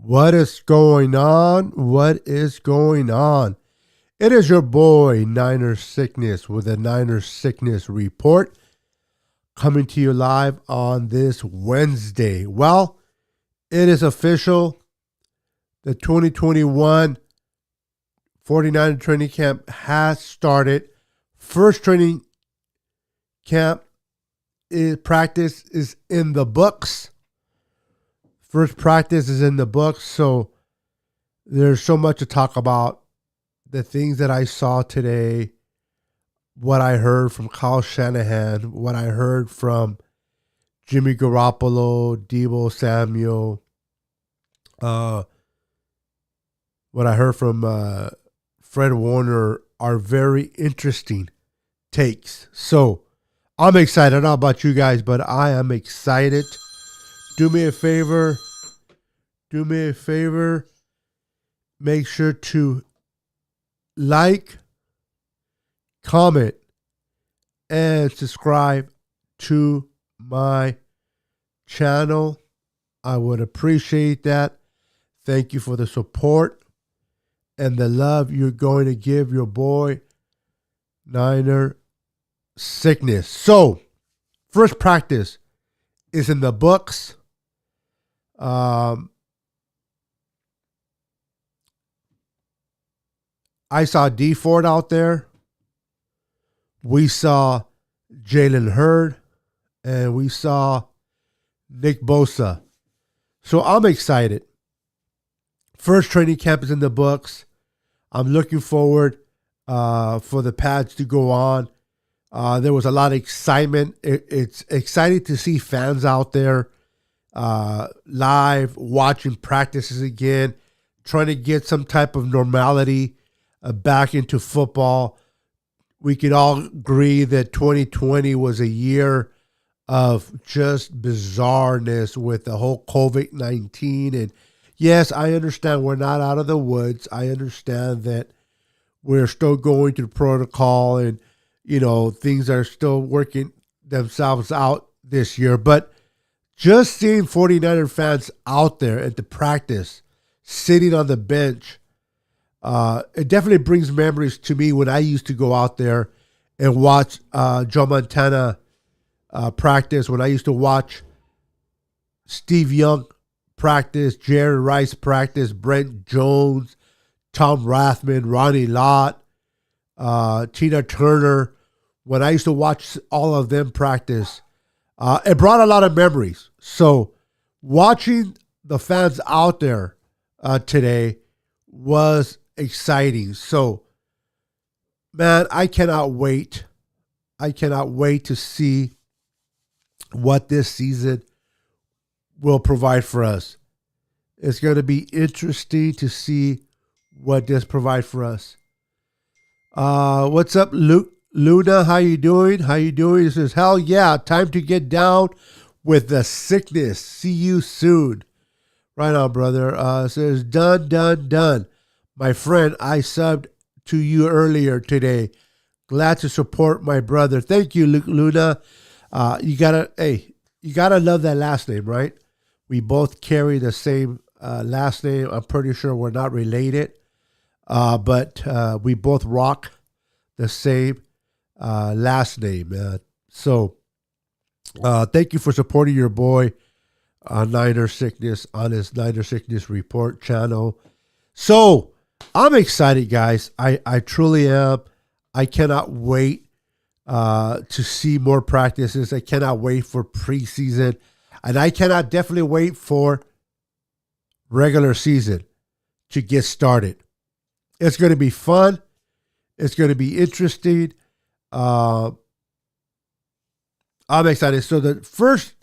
What is going on? What is going on? It is your boy, Niner Sickness, with a Niner Sickness report coming to you live on this Wednesday. Well, it is official. The 2021 49er training camp has started. First training camp practice is in the books. First practice is in the books, so there's so much to talk about. The things that I saw today, what I heard from Kyle Shanahan, what I heard from Jimmy Garoppolo, Deebo Samuel, what I heard from Fred Warner are very interesting takes. So I'm excited. I don't know about you guys, but I am excited. Do me a favor. Make sure to like, comment, and subscribe to my channel. I would appreciate that. Thank you for the support and the love you're going to give your boy, Niner Sickness. So, first practice is in the books. I saw D Ford out there. We saw Jalen Hurd, and we saw Nick Bosa. So I'm excited. First training camp is in the books. I'm looking forward for the pads to go on. There was a lot of excitement. It's exciting to see fans out there live, watching practices again, trying to get some type of normality back into football. We could all agree that 2020 was a year of just bizarreness with the whole COVID-19. And yes, I understand we're not out of the woods. I understand that we're still going through protocol and, things are still working themselves out this year. But just seeing 49er fans out there at the practice, sitting on the bench, it definitely brings memories to me when I used to go out there and watch Joe Montana practice, when I used to watch Steve Young practice, Jerry Rice practice, Brent Jones, Tom Rathman, Ronnie Lott, Tina Turner. When I used to watch all of them practice, it brought a lot of memories. So watching the fans out there today was exciting. So, man, I cannot wait. I cannot wait to see what this season will provide for us. It's going to be interesting to see what this provides for us. What's up, Luke? Luna, how you doing? He says, hell yeah, time to get down with the sickness. See you soon. Right on, brother. Says, done. My friend, I subbed to you earlier today. Glad to support my brother. Thank you, Luna. You gotta love that last name, right? We both carry the same last name. I'm pretty sure we're not related, but we both rock the same last name. So thank you for supporting your boy Niner Sickness on his Niner Sickness Report channel. So I'm excited, guys. I truly am. I cannot wait to see more practices. I cannot wait for preseason. And I cannot definitely wait for regular season to get started. It's going to be fun. It's going to be interesting. I'm excited. So the first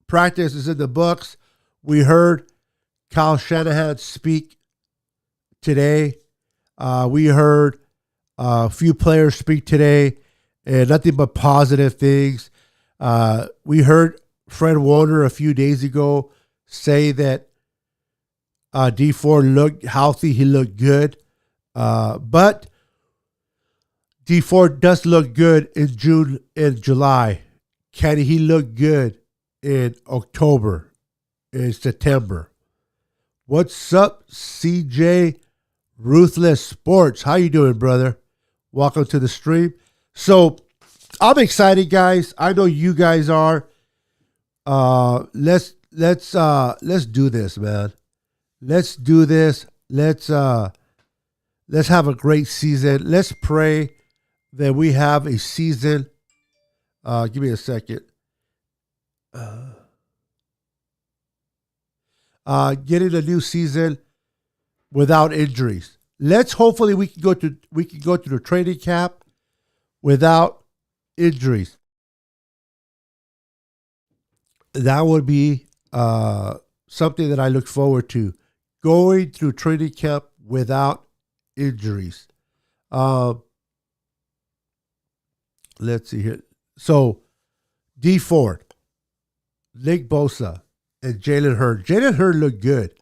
practice is in the books. We heard Kyle Shanahan speak today. We heard a few players speak today, and nothing but positive things. We heard Fred Warner a few days ago say that D Ford looked healthy. He looked good. But D Ford does look good in June and July. Can he look good in October, in September? What's up, CJ Ruthless Sports? How you doing, brother? Welcome to the stream. So I'm excited, guys. I know you guys are. Let's do this, man. Let's do this. Let's have a great season. Let's pray that we have a season. Give me a second. Getting a new season without injuries. Hopefully we can go to the training camp without injuries. That would be something that I look forward to. Going through training camp without injuries. Let's see here. So, D Ford, Nick Bosa, and Jalen Hurd. Jalen Hurd looked good.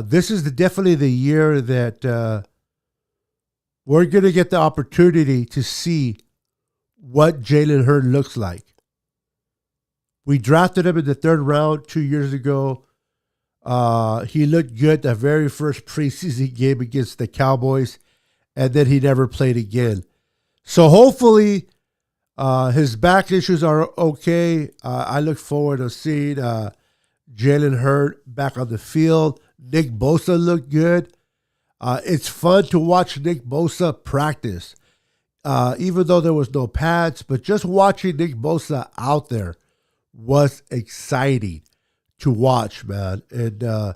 This is definitely the year that we're going to get the opportunity to see what Jalen Hurd looks like. We drafted him in the 3rd round 2 years ago. He looked good the very first preseason game against the Cowboys, and then he never played again. So hopefully his back issues are okay. I look forward to seeing Jalen Hurd back on the field. Nick Bosa looked good. It's fun to watch Nick Bosa practice, even though there was no pads. But just watching Nick Bosa out there was exciting to watch, man. And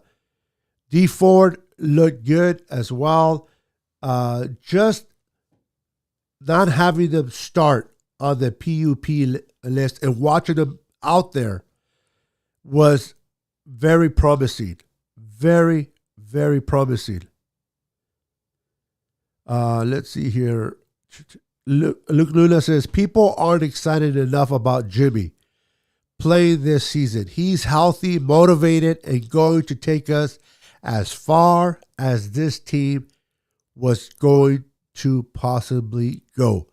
D Ford looked good as well. Just not having them start on the PUP list and watching them out there was very promising. Very, very promising. Let's see here. Luke Luna says, people aren't excited enough about Jimmy playing this season. He's healthy, motivated, and going to take us as far as this team was going to possibly go.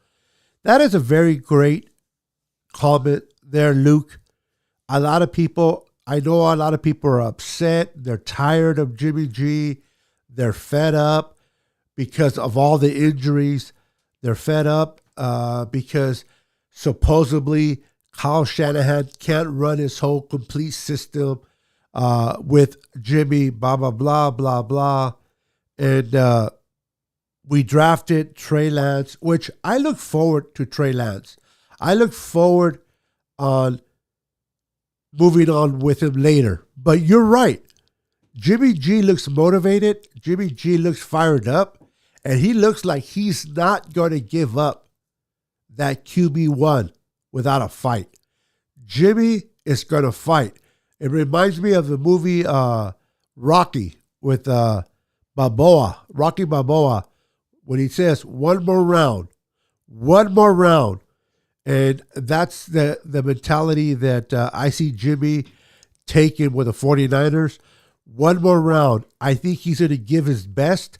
That is a very great comment there, Luke. I know a lot of people are upset. They're tired of Jimmy G. They're fed up because of all the injuries. They're fed up because supposedly Kyle Shanahan can't run his whole complete system with Jimmy, blah, blah, blah, blah, blah. And we drafted Trey Lance, which I look forward to Trey Lance. I look forward on moving on with him later. But you're right. Jimmy G looks motivated. Jimmy G looks fired up. And he looks like he's not going to give up that QB1 without a fight. Jimmy is going to fight. It reminds me of the movie Rocky with Balboa, Rocky Balboa, when he says, one more round. And that's the mentality that I see Jimmy taking with the 49ers. One more round. I think he's going to give his best.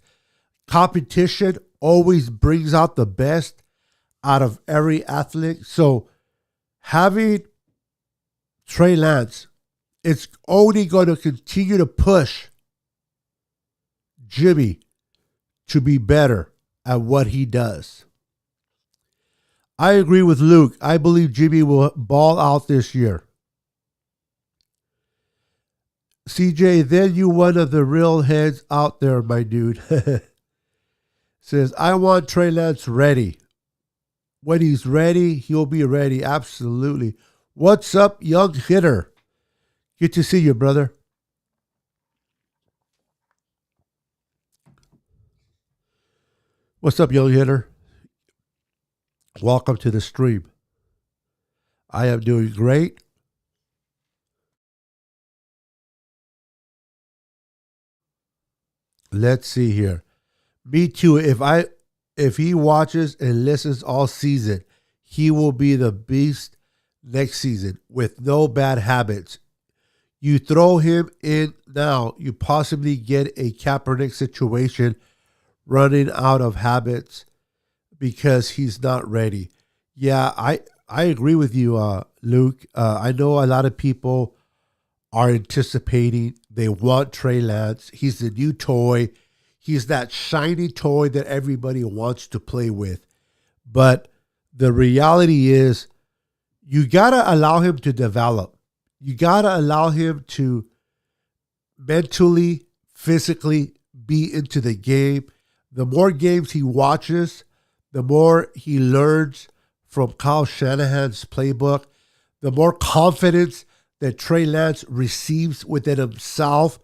Competition always brings out the best out of every athlete. So having Trey Lance, it's only going to continue to push Jimmy to be better at what he does. I agree with Luke. I believe Jimmy will ball out this year. CJ, then you one of the real heads out there, my dude. Says, I want Trey Lance ready. When he's ready, he'll be ready. Absolutely. What's up, young hitter? Good to see you, brother. What's up, young hitter? Welcome to the stream. I am doing great. Let's see here. Me too. If he watches and listens all season, he will be the beast next season with no bad habits. You throw him in now, you possibly get a Kaepernick situation running out of habits because he's not ready. Yeah, I agree with you, Luke. I know a lot of people are anticipating. They want Trey Lance. He's the new toy. He's that shiny toy that everybody wants to play with. But the reality is, you got to allow him to develop. You got to allow him to mentally, physically be into the game. The more games he watches, the more he learns from Kyle Shanahan's playbook, the more confidence that Trey Lance receives within himself,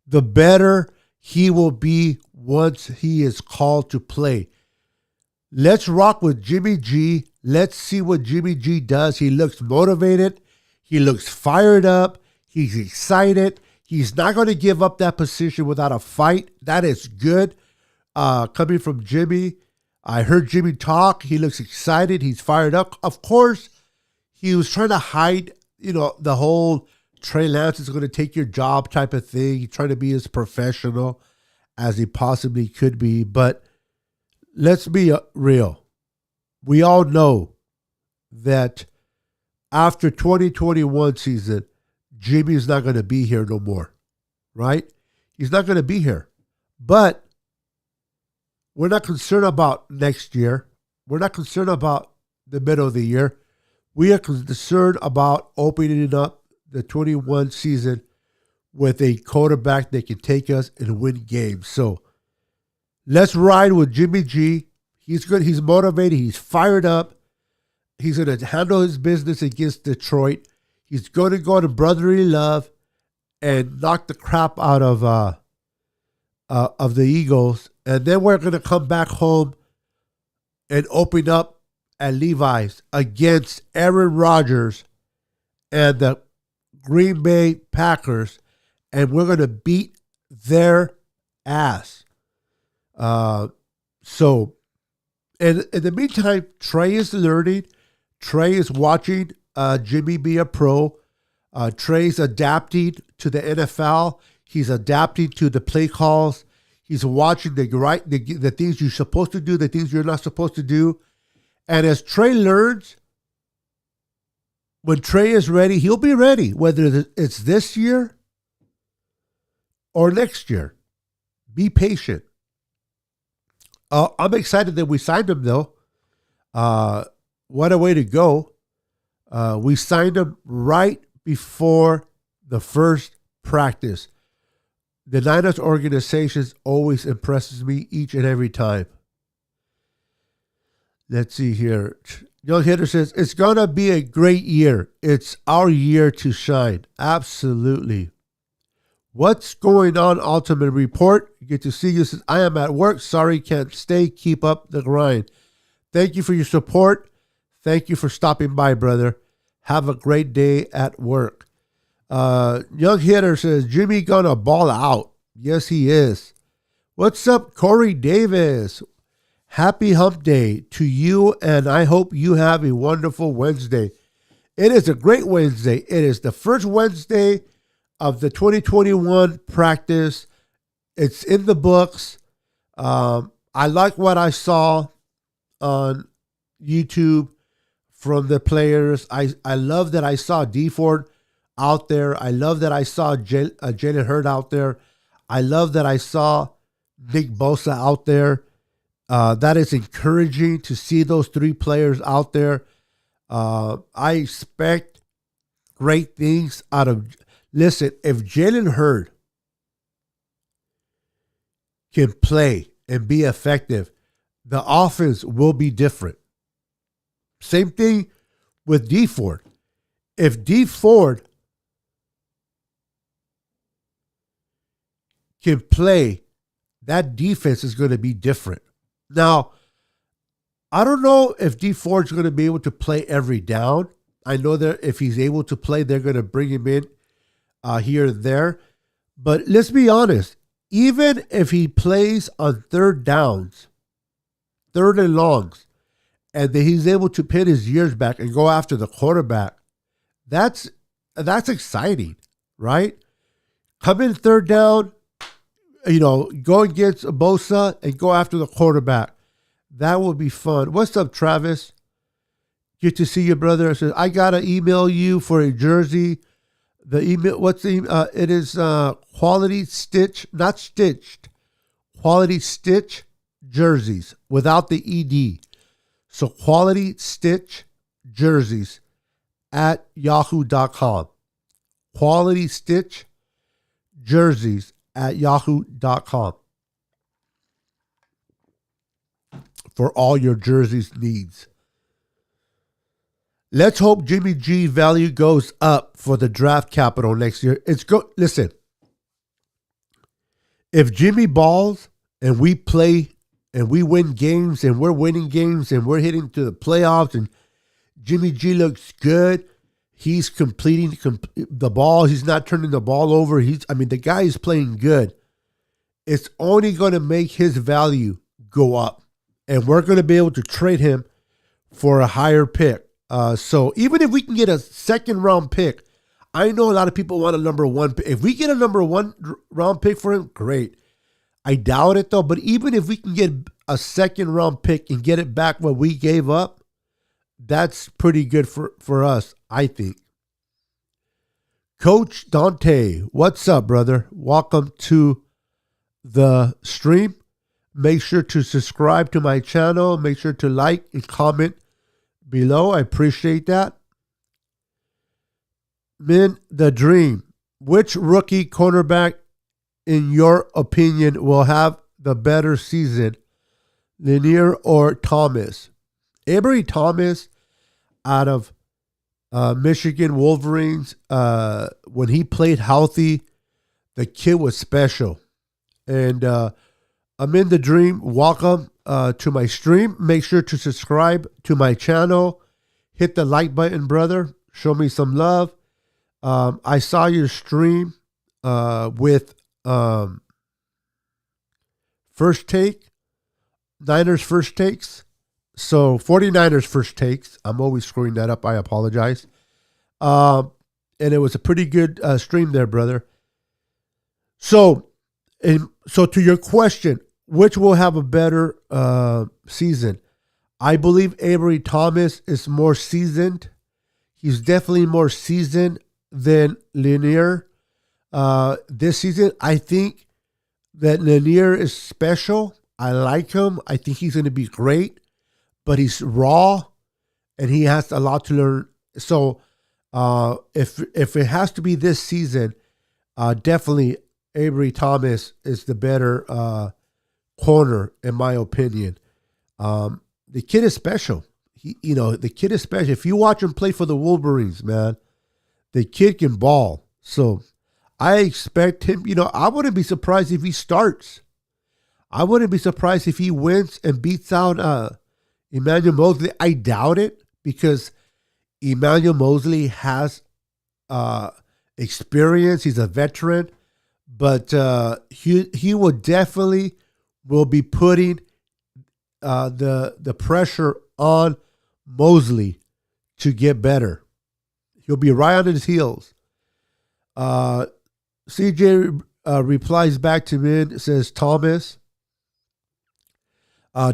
the better he will be once he is called to play. Let's rock with Jimmy G. Let's see what Jimmy G does. He looks motivated. He looks fired up. He's excited. He's not going to give up that position without a fight. That is good. Coming from Jimmy, I heard Jimmy talk. He looks excited. He's fired up. Of course, he was trying to hide, the whole Trey Lance is going to take your job type of thing. He's trying to be as professional as he possibly could be. But let's be real. We all know that after 2021 season, Jimmy's not going to be here no more, right? He's not going to be here. But we're not concerned about next year. We're not concerned about the middle of the year. We are concerned about opening up the 21 season with a quarterback that can take us and win games. So let's ride with Jimmy G. He's good. He's motivated. He's fired up. He's going to handle his business against Detroit. He's going to go to brotherly love and knock the crap out of the Eagles. And then we're going to come back home and open up at Levi's against Aaron Rodgers and the Green Bay Packers, and we're going to beat their ass. So, and in the meantime, Trey is learning. Trey is watching Jimmy be a pro. Trey's adapting to the NFL. He's adapting to the play calls. He's watching the things you're supposed to do, the things you're not supposed to do. And as Trey learns, when Trey is ready, he'll be ready, whether it's this year or next year. Be patient. I'm excited that we signed him, though. What a way to go. We signed him right before the first practice. The Niners organization always impresses me each and every time. Let's see here. Young Hitter says, it's going to be a great year. It's our year to shine. Absolutely. What's going on, Ultimate Report? Good to see you. Says, I am at work. Sorry, can't stay. Keep up the grind. Thank you for your support. Thank you for stopping by, brother. Have a great day at work. Young Hitter says, Jimmy gonna ball out. Yes, he is. What's up, Corey Davis? Happy hump day to you, and I hope you have a wonderful Wednesday. It is a great Wednesday. It is the first Wednesday of the 2021 practice. It's in the books. I like what I saw on YouTube from the players. I love that I saw D Ford out there. I love that I saw Jalen Hurd out there. I love that I saw Nick Bosa out there. That is encouraging to see those three players out there. I expect great things out of. Listen, if Jalen Hurd can play and be effective, the offense will be different. Same thing with D Ford. If D Ford can play, that defense is going to be different. Now, I don't know if D Ford's going to be able to play every down. I know that if he's able to play, they're going to bring him in here and there. But let's be honest, even if he plays on third downs, third and longs, and that he's able to pin his ears back and go after the quarterback, that's exciting, right? Come in third down, go against Bosa and go after the quarterback. That will be fun. What's up, Travis? Good to see you, brother. It says, I gotta email you for a jersey. The email, what's the email? It is quality stitch, not stitched, quality stitch jerseys without the ED. So quality stitch jerseys at yahoo.com. Quality stitch jerseys at yahoo.com for all your jerseys needs. Let's hope Jimmy G value goes up for the draft capital next year. Listen, if Jimmy balls and we play and we win games and we're winning games and we're hitting to the playoffs and Jimmy G looks good, he's completing the ball, he's not turning the ball over. The guy is playing good. It's only going to make his value go up, and we're going to be able to trade him for a higher pick. So even if we can get a second round pick, I know a lot of people want a number one pick. If we get a number one round pick for him, great. I doubt it though, but even if we can get a second round pick and get it back what we gave up, that's pretty good for us, I think. Coach Dante, what's up, brother? Welcome to the stream. Make sure to subscribe to my channel. Make sure to like and comment below. I appreciate that. Men, the dream. Which rookie cornerback, in your opinion, will have the better season, Lanier or Thomas? Avery Thomas out of Michigan Wolverines, when he played healthy, the kid was special. And I'm in the dream. Welcome to my stream. Make sure to subscribe to my channel. Hit the like button, brother. Show me some love. I saw your stream with First Take, Niners First Takes. So 49ers First Takes. I'm always screwing that up. I apologize. And it was a pretty good stream there, brother. So to your question, which will have a better season? I believe Avery Thomas is more seasoned. He's definitely more seasoned than Lanier this season. I think that Lanier is special. I like him. I think he's going to be great, but he's raw and he has a lot to learn. So if it has to be this season, definitely Avery Thomas is the better corner, in my opinion. The kid is special. The kid is special. If you watch him play for the Wolverines, man, the kid can ball. So I expect him, I wouldn't be surprised if he starts. I wouldn't be surprised if he wins and beats out Emmanuel Mosley. I doubt it, because Emmanuel Mosley has experience. He's a veteran. But he will definitely be putting the pressure on Mosley to get better. He'll be right on his heels. CJ replies back to me and says, Thomas.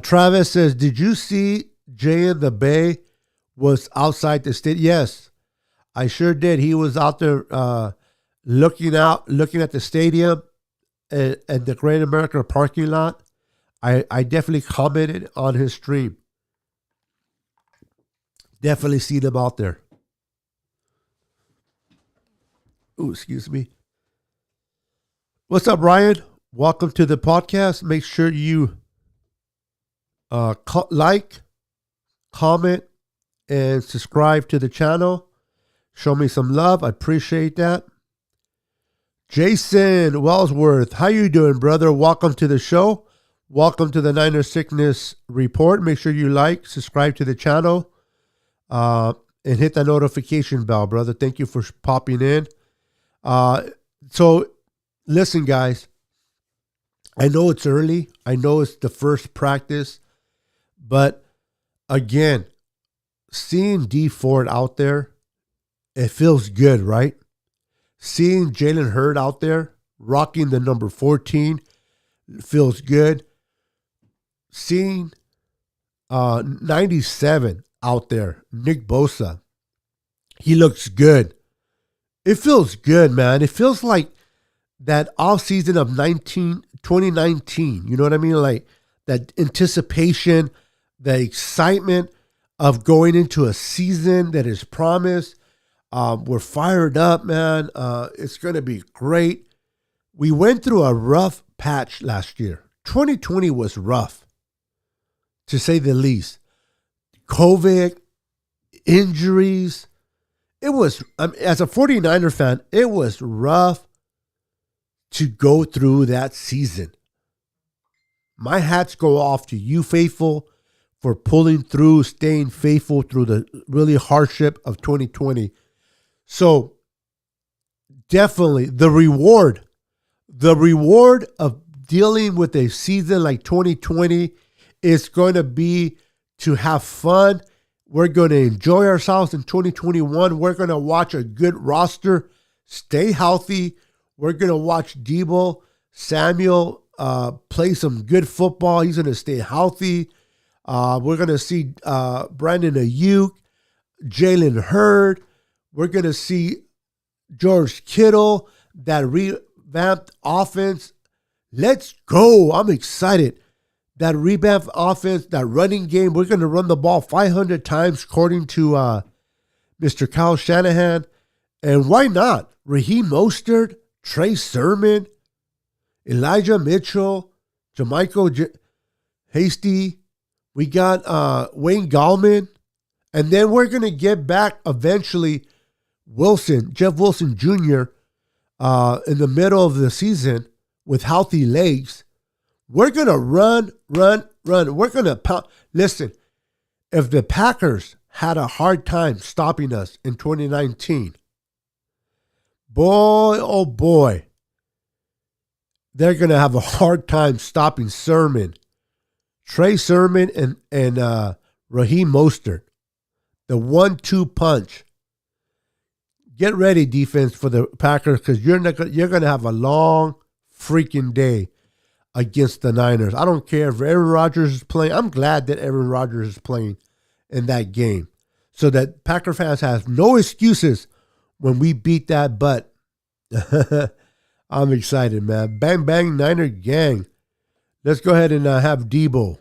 Travis says, did you see Jay in the Bay was outside the state? Yes, I sure did. He was out there looking at the stadium and the Great America parking lot. I definitely commented on his stream. Definitely seen him out there. Oh, excuse me. What's up, Ryan? Welcome to the podcast. Make sure you like, comment, and subscribe to the channel. Show me some love. I appreciate that. Jason Wellsworth, how you doing, brother? Welcome to the show. Welcome to the Niner Sickness Report. Make sure you like, subscribe to the channel, and hit that notification bell, brother. Thank you for popping in. So, listen, guys. I know it's early. I know it's the first practice. But, again, seeing D Ford out there, it feels good, right? Seeing Jalen Hurd out there rocking the number 14 feels good. Seeing 97 out there, Nick Bosa, he looks good. It feels good, man. It feels like that offseason of 2019. You know what I mean? Like that anticipation, the excitement of going into a season that is promised. We're fired up, man. It's going to be great. We went through a rough patch last year. 2020 was rough, to say the least. COVID, injuries. It was, as a 49er fan, it was rough to go through that season. My hats go off to you, faithful, for pulling through, staying faithful through the really hardship of 2020. So, definitely the reward of dealing with a season like 2020 is going to be to have fun. We're going to enjoy ourselves in 2021. We're going to watch a good roster, stay healthy. We're going to watch Deebo Samuel play some good football. He's going to stay healthy. We're going to see Brandon Ayuk, Jalen Hurd. We're going to see George Kittle, that revamped offense. Let's go. I'm excited. That revamped offense, that running game, we're going to run the ball 500 times according to Mr. Kyle Shanahan. And why not? Raheem Mostert, Trey Sermon, Elijah Mitchell, Jermichael Hasty. We got Wayne Gallman. And then we're going to get back eventually Jeff Wilson Jr. In the middle of the season with healthy legs. We're going to run. We're going to pound. Listen, if the Packers had a hard time stopping us in 2019, boy, oh boy, they're going to have a hard time stopping Sermon, Trey Sermon, and Raheem Mostert. The 1-2 punch. Get ready, defense, for the Packers, because you're going to have a long freaking day against the Niners. I don't care if Aaron Rodgers is playing. I'm glad that Aaron Rodgers is playing in that game so that Packer fans have no excuses when we beat that butt. I'm excited, man. Bang, bang, Niner gang. Let's go ahead and have Deebo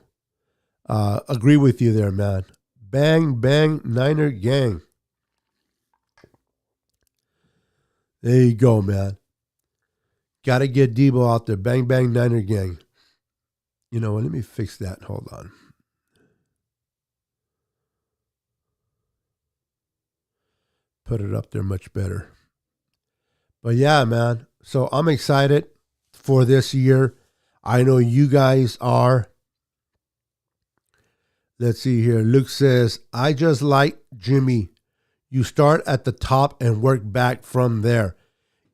agree with you there, man. Bang, bang, Niner gang. There you go, man. Got to get Deebo out there. Bang, bang, Niner gang. You know what? Let me fix that. Hold on. Put it up there much better. But yeah, man. So I'm excited for this year. I know you guys are. Let's see here. Luke says, I just like Jimmy. You start at the top and work back from there.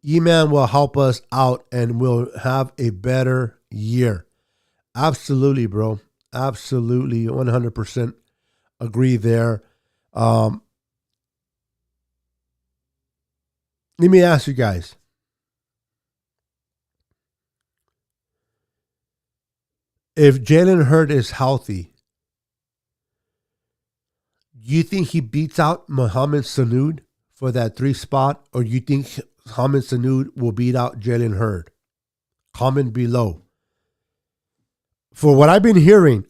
E-Man will help us out and we'll have a better year. Absolutely, bro. Absolutely. 100% agree there. Let me ask you guys. If Jalen Hurd is healthy, do you think he beats out Mohamed Sanu for that 3 spot? Or do you think Mohamed Sanu will beat out Jalen Hurd? Comment below. For what I've been hearing,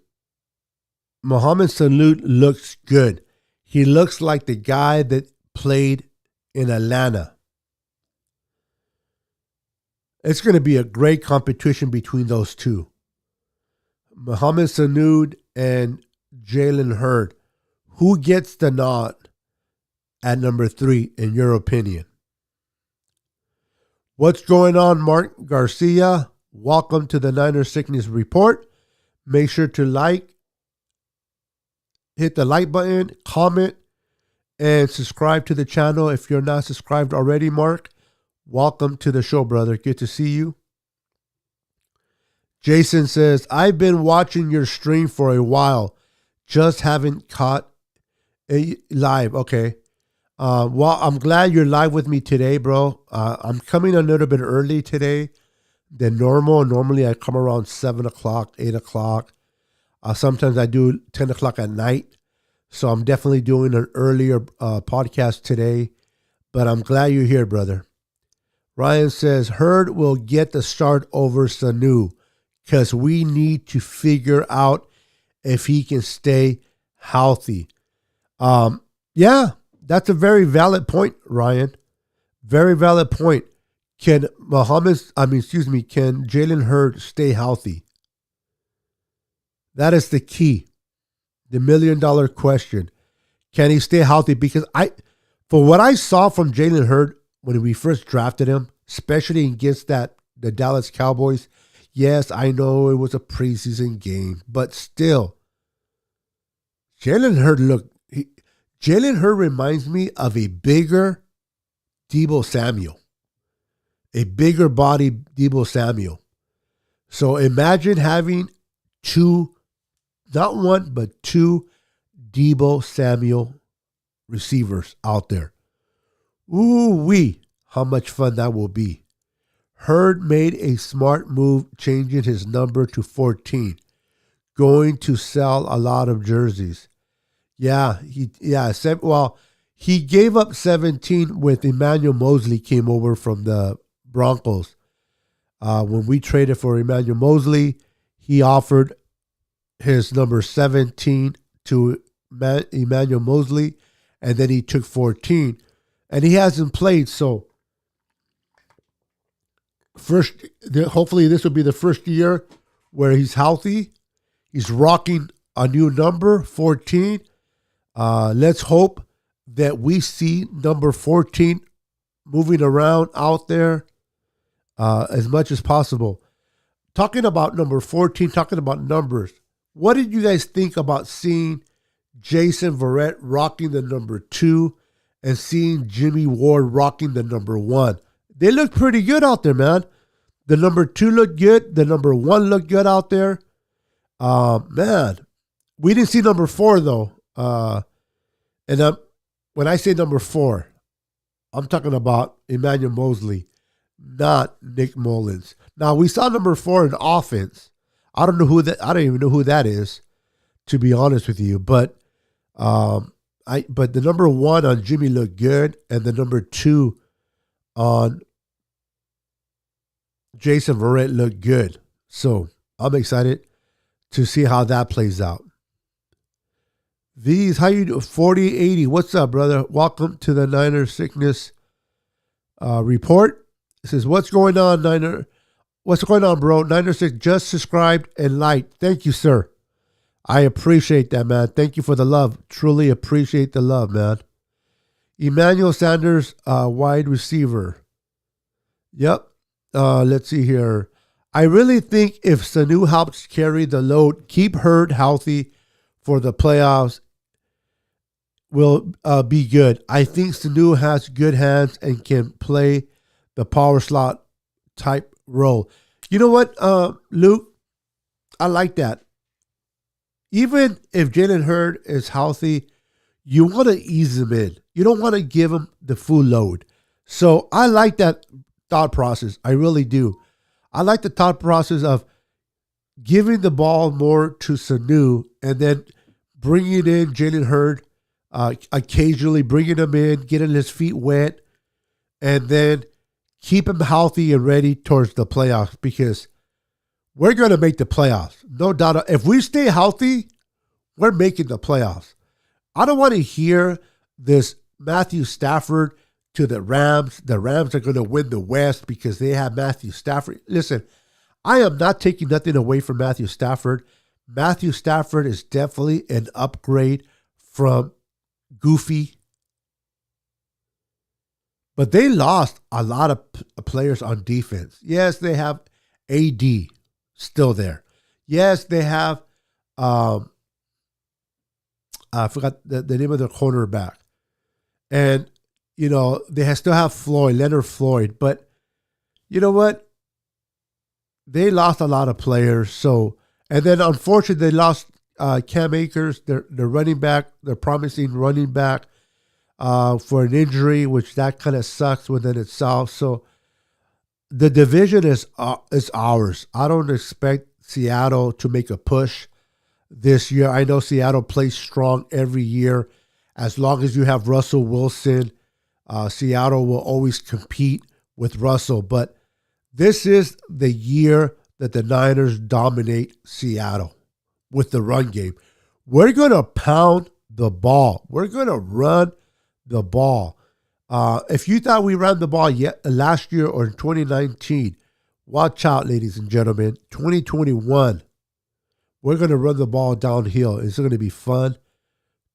Mohamed Sanu looks good. He looks like the guy that played in Atlanta. It's going to be a great competition between those two. Mohamed Sanu and Jalen Hurd. Who gets the nod at number 3, in your opinion? What's going on, Mark Garcia? Welcome to the Niner Sickness Report. Make sure to hit the like button, comment, and subscribe to the channel if you're not subscribed already, Mark. Welcome to the show, brother. Good to see you. Jason says, I've been watching your stream for a while. Just haven't caught a live. Okay. Well, I'm glad you're live with me today, bro. I'm coming a little bit early today than normal. Normally, I come around 7 o'clock, 8 o'clock. Sometimes I do 10 o'clock at night. So I'm definitely doing an earlier podcast today. But I'm glad you're here, brother. Ryan says, Hurd will get the start over Sanu because we need to figure out if he can stay healthy. Yeah. That's a very valid point, Ryan. Very valid point. Can Jalen Hurd stay healthy? That is the key. The $1 million question. Can he stay healthy? Because for what I saw from Jalen Hurd when we first drafted him, especially against the Dallas Cowboys, yes, I know it was a preseason game, but still, Jalen Hurd reminds me of a bigger Deebo Samuel, a bigger body Deebo Samuel. So imagine having not one, but two Deebo Samuel receivers out there. Ooh-wee, how much fun that will be. Hurd made a smart move changing his number to 14, going to sell a lot of jerseys. Yeah, he gave up 17 when Emmanuel Mosley came over from the Broncos. When we traded for Emmanuel Mosley, he offered his number 17 to Emmanuel Mosley, and then he took 14. And he hasn't played, so hopefully this will be the first year where he's healthy. He's rocking a new number, 14. Let's hope that we see number 14 moving around out there as much as possible. Talking about number 14, talking about numbers, what did you guys think about seeing Jason Verrett rocking the number 2 and seeing Jimmy Ward rocking the number 1? They look pretty good out there, man. The number 2 looked good. The number 1 looked good out there. Man, we didn't see number 4, though. When I say number 4, I'm talking about Emmanuel Mosley, not Nick Mullins. Now we saw number 4 in offense. I don't even know who that is, to be honest with you. But but the number 1 on Jimmy looked good, and the number 2 on Jason Verrett looked good. So I'm excited to see how that plays out. How you do? 4080. What's up, brother? Welcome to the Niner Sickness Report. It says, what's going on, Niner? What's going on, bro? Niner Sick just subscribed and liked. Thank you, sir. I appreciate that, man. Thank you for the love. Truly appreciate the love, man. Emmanuel Sanders, wide receiver. Yep. Let's see here. I really think if Sanu helps carry the load, keep Hurd healthy for the playoffs, will be good. I think Sanu has good hands and can play the power slot type role. You know what, Luke? I like that. Even if Jalen Hurd is healthy, you want to ease him in. You don't want to give him the full load. So I like that thought process. I really do. I like the thought process of giving the ball more to Sanu and then bringing in Jalen Hurd, occasionally bringing him in, getting his feet wet, and then keep him healthy and ready towards the playoffs, because we're going to make the playoffs. No doubt. If we stay healthy, we're making the playoffs. I don't want to hear this Matthew Stafford to the Rams. The Rams are going to win the West because they have Matthew Stafford. Listen, I am not taking nothing away from Matthew Stafford. Matthew Stafford is definitely an upgrade from Goofy. But they lost a lot of players on defense. Yes, they have AD still there. Yes, they have, um, I forgot the name of their cornerback. And, still have Leonard Floyd. But you know what? They lost a lot of players. So, and then unfortunately, they lost Cam Akers, their running back, their promising running back, for an injury, which that kind of sucks within itself. So the division is ours. I don't expect Seattle to make a push this year. I know Seattle plays strong every year. As long as you have Russell Wilson, Seattle will always compete with Russell. But this is the year that the Niners dominate Seattle with the run game. We're going to pound the ball. We're going to run the ball. If you thought we ran the ball last year or in 2019, watch out, ladies and gentlemen. 2021, we're going to run the ball downhill. It's going to be fun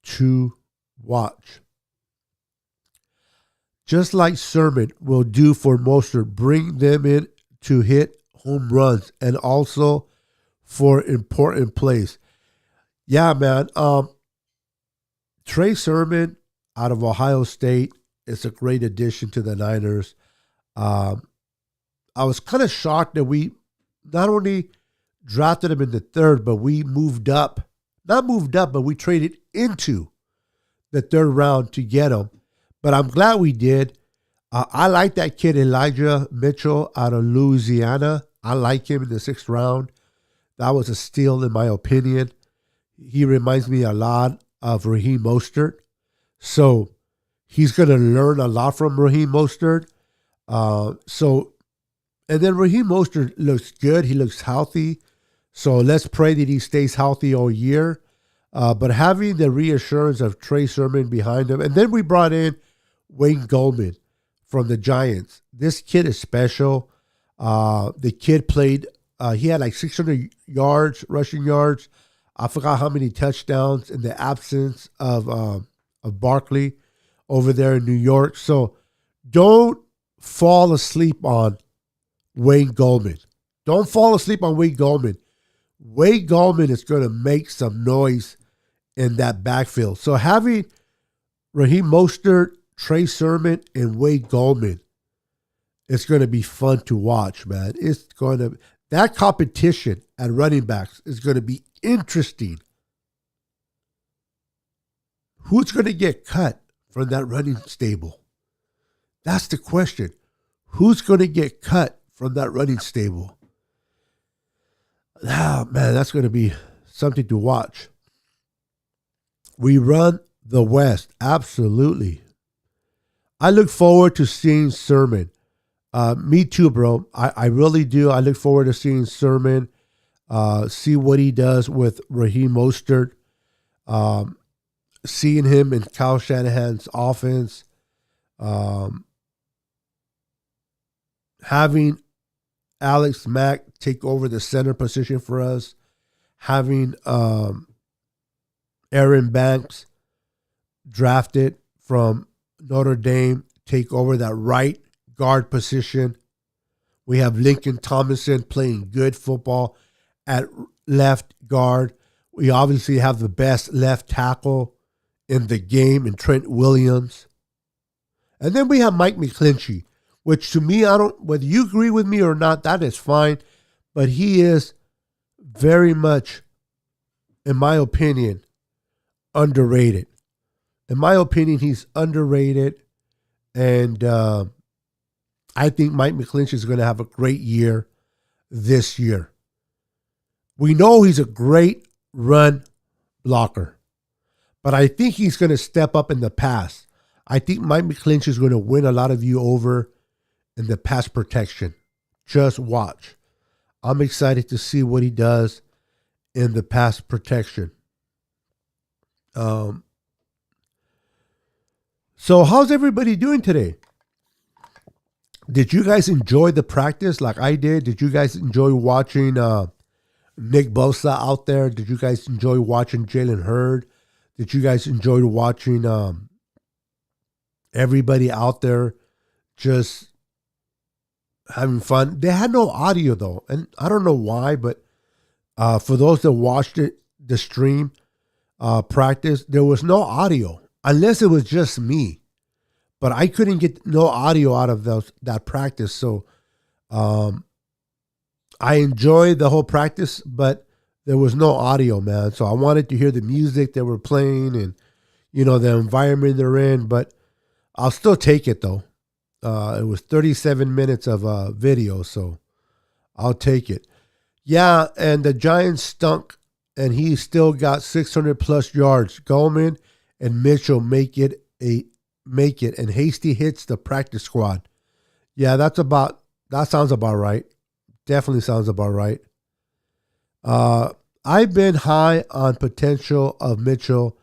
to watch. Just like Sermon will do for Mostert, bring them in to hit home runs and also for important plays. Yeah, man. Trey Sermon out of Ohio State is a great addition to the Niners. I was kind of shocked that we not only drafted him in the third, but we but we traded into the third round to get him. But I'm glad we did. I like that kid, Elijah Mitchell, out of Louisiana. I like him in the sixth round. That was a steal, in my opinion. He reminds me a lot of Raheem Mostert. So he's going to learn a lot from Raheem Mostert. And then Raheem Mostert looks good. He looks healthy. So let's pray that he stays healthy all year. But having the reassurance of Trey Sermon behind him. And then we brought in Wayne Goldman from the Giants. This kid is special. The kid played, he had like 600 yards, rushing yards. I forgot how many touchdowns in the absence of Barkley over there in New York. So don't fall asleep on Wayne Goldman. Don't fall asleep on Wayne Goldman. Wayne Goldman is going to make some noise in that backfield. So having Raheem Mostert, Trey Sermon, and Wayne Goldman, it's going to be fun to watch, man. That competition at running backs is going to be interesting. Who's going to get cut from that running stable? That's the question. Who's going to get cut from that running stable? Ah, man, that's going to be something to watch. We run the West. Absolutely. I look forward to seeing Sermon. Me too, bro. I really do. I look forward to seeing Sermon, see what he does with Raheem Mostert, seeing him in Kyle Shanahan's offense, having Alex Mack take over the center position for us, having Aaron Banks drafted from Notre Dame take over that right guard position. We have Lincoln Thomason playing good football at left guard. We obviously have the best left tackle in the game in Trent Williams. And then we have Mike McGlinchey, which to me, whether you agree with me or not, that is fine. But he is very much, in my opinion, underrated. In my opinion, he's underrated. And I think Mike McGlinchey is going to have a great year this year. We know he's a great run blocker. But I think he's going to step up in the pass. I think Mike McGlinchey is going to win a lot of you over in the pass protection. Just watch. I'm excited to see what he does in the pass protection. So how's everybody doing today? Did you guys enjoy the practice like I did? Did you guys enjoy watching Nick Bosa out there? Did you guys enjoy watching Jalen Hurd? Did you guys enjoy watching everybody out there just having fun. They had no audio though, and I don't know why, but for those that watched it, the stream practice, there was no audio unless it was just me. But I couldn't get no audio out of that practice, so I enjoyed the whole practice, but there was no audio, man. So I wanted to hear the music they were playing and the environment they're in. But I'll still take it though. It was 37 minutes of video, so I'll take it. Yeah, and the Giants stunk, and he still got 600 plus yards. Goldman and Mitchell make it, and Hasty hits the practice squad. Yeah, that sounds about right. Definitely sounds about right. I've been high on potential of Mitchell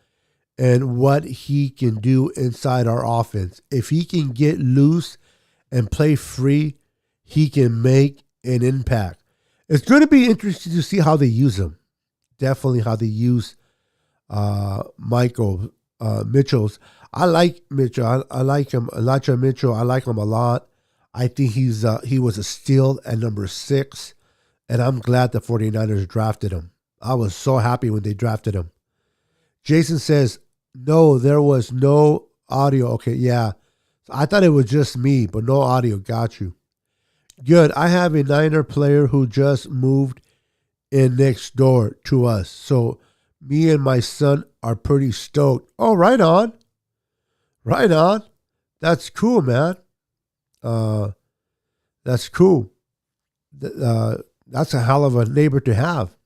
and what he can do inside our offense. If he can get loose and play free, he can make an impact. It's going to be interesting to see how they use him. Definitely how they use Mitchell's. I like Mitchell. I like him. Elijah Mitchell. I like him a lot. I think he was a steal at number 6, and I'm glad the 49ers drafted him. I was so happy when they drafted him. Jason says, no, there was no audio. Okay, yeah. I thought it was just me, but no audio. Got you. Good. I have a Niner player who just moved in next door to us. So me and my son are pretty stoked. Oh, right on. Right on. That's cool, man. That's cool. That's a hell of a neighbor to have.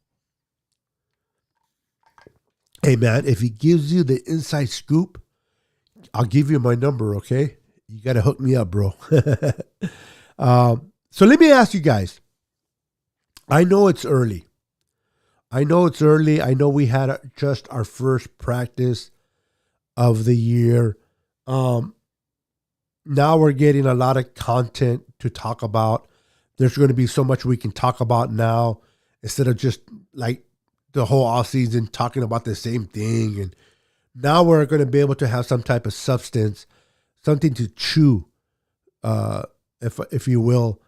Hey, man, if he gives you the inside scoop, I'll give you my number, okay? You got to hook me up, bro. So let me ask you guys. I know it's early. I know we had just our first practice of the year. Now we're getting a lot of content to talk about. There's going to be so much we can talk about now instead of just like the whole off season talking about the same thing. And now we're going to be able to have some type of substance, something to chew, if you will,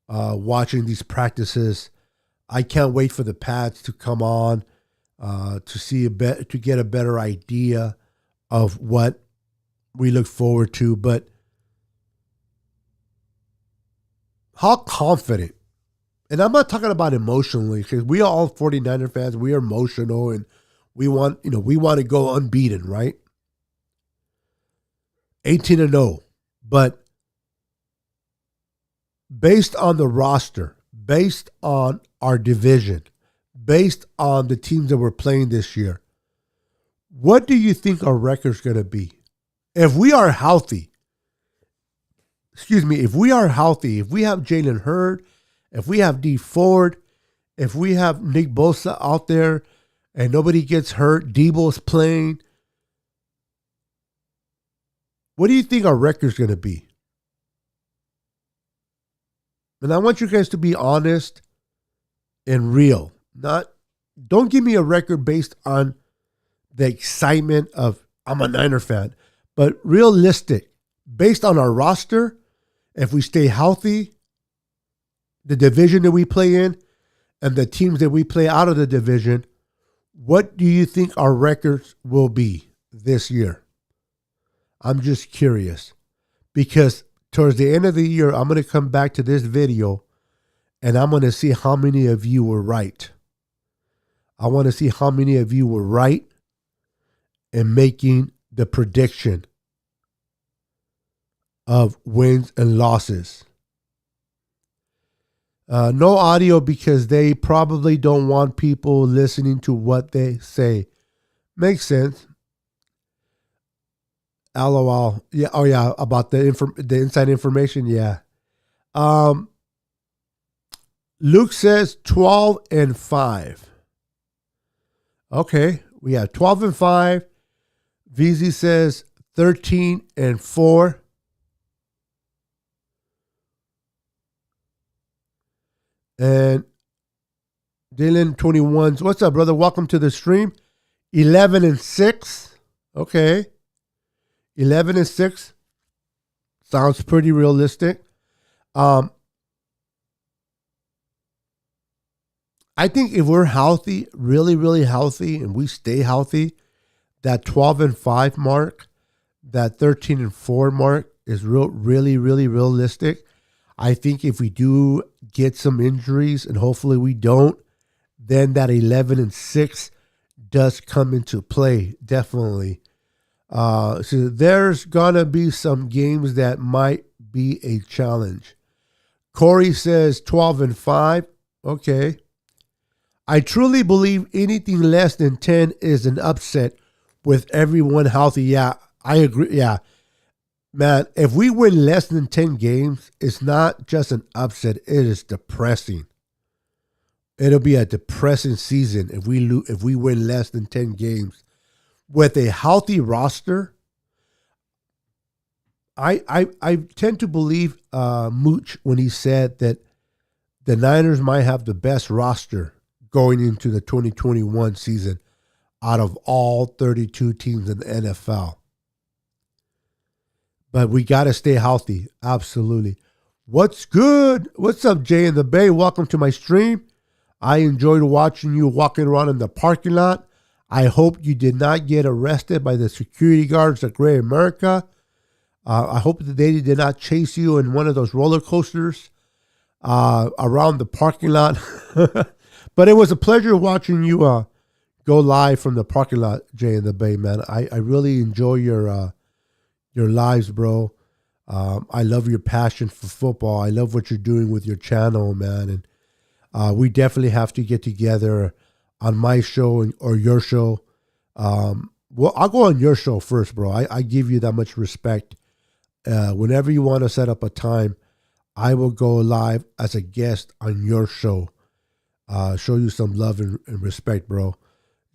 watching these practices. I can't wait for the pads to come on to get a better idea of what we look forward to. But how confident, and I'm not talking about emotionally, because we are all 49er fans, we are emotional and we want to go unbeaten, right? 18-0. But based on the roster, based on our division, based on the teams that we're playing this year, what do you think our record's going to be? If we are healthy, if we have Jalen Hurd, if we have D Ford, if we have Nick Bosa out there and nobody gets hurt, Debo's playing, what do you think our record's going to be? And I want you guys to be honest and real. Don't give me a record based on the excitement of I'm a Niner fan, but realistic, based on our roster. If we stay healthy, the division that we play in, and the teams that we play out of the division, what do you think our records will be this year? I'm just curious, because towards the end of the year, I'm going to come back to this video and I'm going to see how many of you were right. I want to see how many of you were right in making the prediction of wins and losses. No audio because they probably don't want people listening to what they say. Makes sense. LOL. Yeah. Oh yeah. About the inside information. Yeah. Luke says 12-5. Okay. We have 12-5. VZ says 13-4. And Dylan 21. What's up, brother? Welcome to the stream. 11-6. Okay. 11-6. Sounds pretty realistic. Um, I think if we're healthy, really, really healthy, and we stay healthy, that 12-5 mark, that 13-4 mark is really, really realistic. I think if we do get some injuries, and hopefully we don't, then that 11-6 does come into play, definitely. So there's gonna be some games that might be a challenge. Corey says 12-5. Okay. I truly believe anything less than 10 is an upset with everyone healthy. Yeah, I agree. Yeah. Man, if we win less than 10 games, it's not just an upset, it is depressing. It'll be a depressing season if we win less than 10 games. With a healthy roster, I tend to believe Mooch when he said that the Niners might have the best roster going into the 2021 season out of all 32 teams in the NFL. But we got to stay healthy. Absolutely. What's good? What's up, Jay in the Bay? Welcome to my stream. I enjoyed watching you walking around in the parking lot. I hope you did not get arrested by the security guards at Great America. I hope that they did not chase you in one of those roller coasters around the parking lot. But it was a pleasure watching you go live from the parking lot, Jay in the Bay, man. I really enjoy your lives, bro. I love your passion for football. I love what you're doing with your channel, man. And we definitely have to get together on my show or your show. Well, I'll go on your show first, bro. I give you that much respect. Whenever you want to set up a time, I will go live as a guest on your show. Show you some love and respect, bro.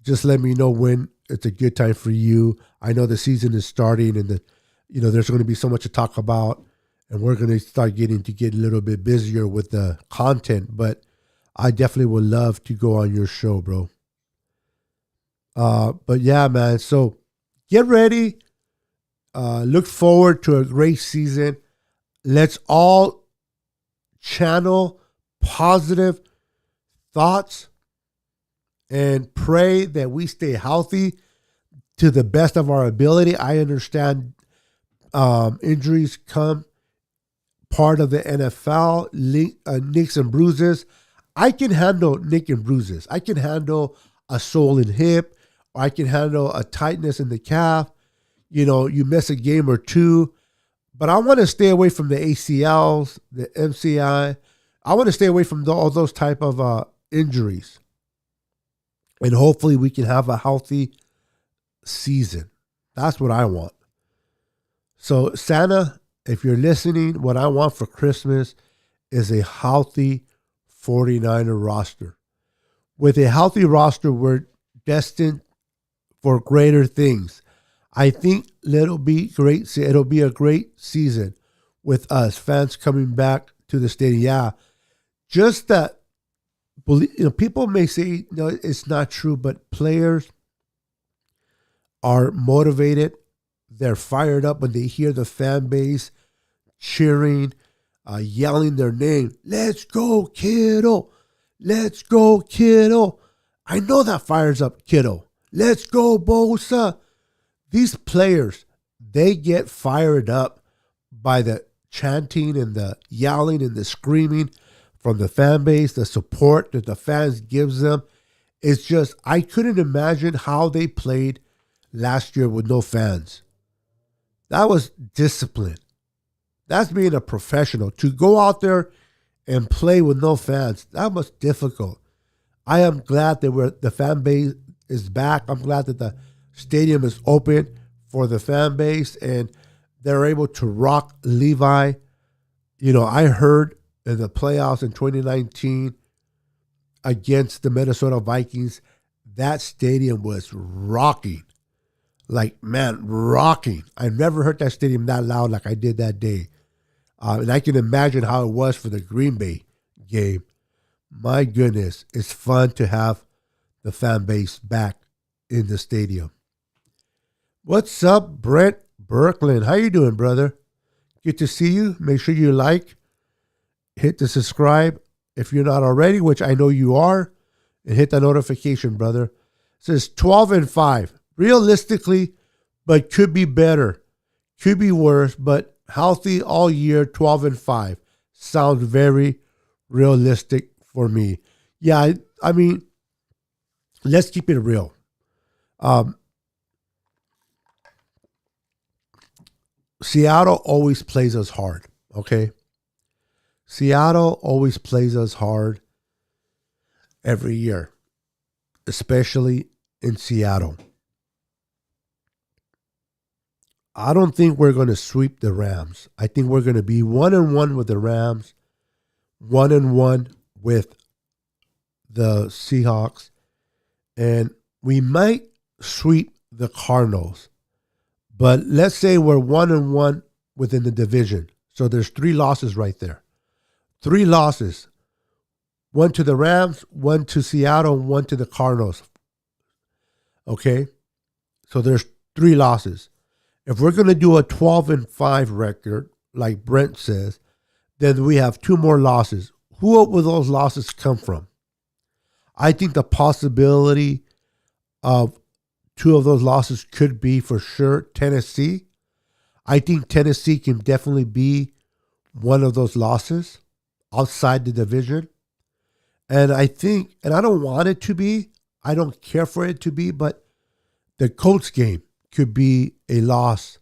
Just let me know when it's a good time for you. I know the season is starting and there's going to be so much to talk about, and we're going to start get a little bit busier with the content, but I definitely would love to go on your show, bro. But yeah, man. So get ready. Look forward to a great season. Let's all channel positive thoughts and pray that we stay healthy to the best of our ability. I understand injuries come part of the NFL, nicks and bruises. I can handle nick and bruises. I can handle a swollen hip, or I can handle a tightness in the calf. You miss a game or two, but I want to stay away from the ACLs, the MCI. I want to stay away from all those type of injuries. And hopefully we can have a healthy season. That's what I want. So Santa, if you're listening, what I want for Christmas is a healthy 49er roster. With a healthy roster, we're destined for greater things. I think it'll be great. It'll be a great season with us fans coming back to the stadium. Yeah, just that. People may say no, it's not true, but players are motivated. They're fired up when they hear the fan base cheering, yelling their name. Let's go, kiddo. Let's go, kiddo. I know that fires up kiddo. Let's go, Bosa. These players, they get fired up by the chanting and the yelling and the screaming from the fan base, the support that the fans gives them. It's just, I couldn't imagine how they played last year with no fans. That was discipline. That's being a professional. To go out there and play with no fans, that was difficult. I am glad that the fan base is back. I'm glad that the stadium is open for the fan base and they're able to rock Levi. I heard in the playoffs in 2019 against the Minnesota Vikings, that stadium was rocking. Like, man, rocking. I've never heard that stadium that loud like I did that day. And I can imagine how it was for the Green Bay game. My goodness, it's fun to have the fan base back in the stadium. What's up, Brent Berkland? How you doing, brother? Good to see you. Make sure you like, hit the subscribe if you're not already, which I know you are, and hit the notification, brother. It says 12-5. Realistically, but could be better. Could be worse, but healthy all year, 12-5. Sounds very realistic for me. Yeah, I mean, let's keep it real. Seattle always plays us hard, okay? Seattle always plays us hard every year, especially in Seattle. I don't think we're going to sweep the Rams. I think we're going to be 1-1 with the Rams, 1-1 with the Seahawks, and we might sweep the Cardinals. But let's say we're 1-1 within the division. So there's 3 losses right there. 3 losses. 1 to the Rams, 1 to Seattle, and 1 to the Cardinals. Okay? So there's 3 losses. If we're going to do a 12-5 record, like Brent says, then we have 2 more losses. Who will those losses come from? I think the possibility of 2 of those losses could be for sure Tennessee. I think Tennessee can definitely be one of those losses outside the division. And I think, and I don't want it to be, I don't care for it to be, but the Colts game could be a loss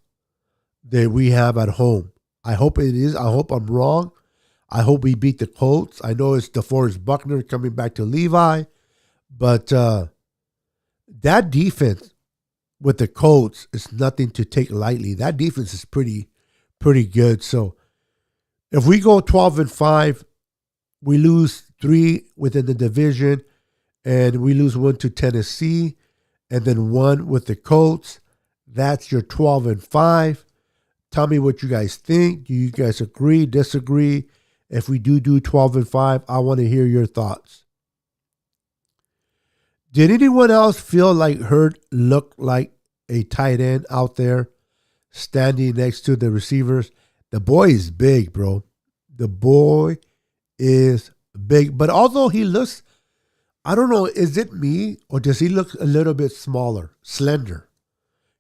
that we have at home. I hope it is. I hope I'm wrong. I hope we beat the Colts. I know it's DeForest Buckner coming back to Levi, but that defense with the Colts is nothing to take lightly. That defense is pretty good. So if we go 12-5, we lose 3 within the division, and we lose 1 to Tennessee, and then 1 with the Colts. That's your 12-5. Tell me what you guys think. Do you guys agree, disagree? If we do 12-5, I want to hear your thoughts. Did anyone else feel like Hurd looked like a tight end out there standing next to the receivers? The boy is big, bro. The boy is big. But although he looks, I don't know, is it me or does he look a little bit smaller, slender?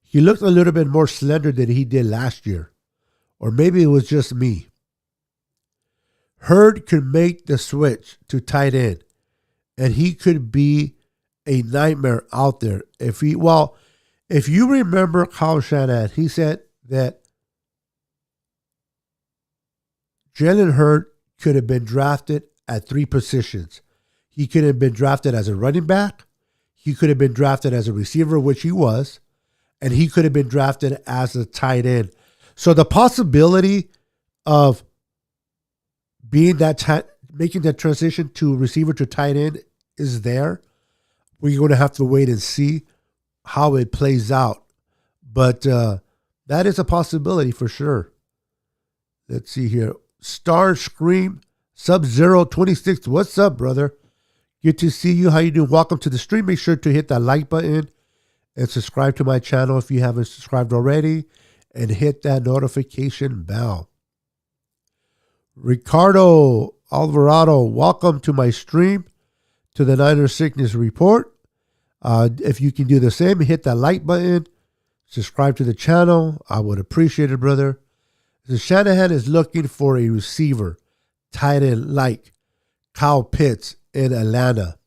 He looked a little bit more slender than he did last year. Or maybe it was just me. Hurd could make the switch to tight end, and he could be a nightmare out there. If you remember Kyle Shanahan, he said that Jalen Hurd could have been drafted at 3 positions. He could have been drafted as a running back. He could have been drafted as a receiver, which he was. And he could have been drafted as a tight end. So the possibility of being making that transition to receiver to tight end is there. We're going to have to wait and see how it plays out. But that is a possibility for sure. Let's see here. Star Scream Sub-Zero 26. What's up, brother? Good to see you. How you doing? Welcome to the stream. Make sure to hit that like button and subscribe to my channel if you haven't subscribed already. And hit that notification bell. Ricardo Alvarado, welcome to my stream, to the Niners Sickness Report. If you can do the same, hit that like button, subscribe to the channel. I would appreciate it, brother. The Shanahan is looking for a receiver, tight end like Kyle Pitts in Atlanta.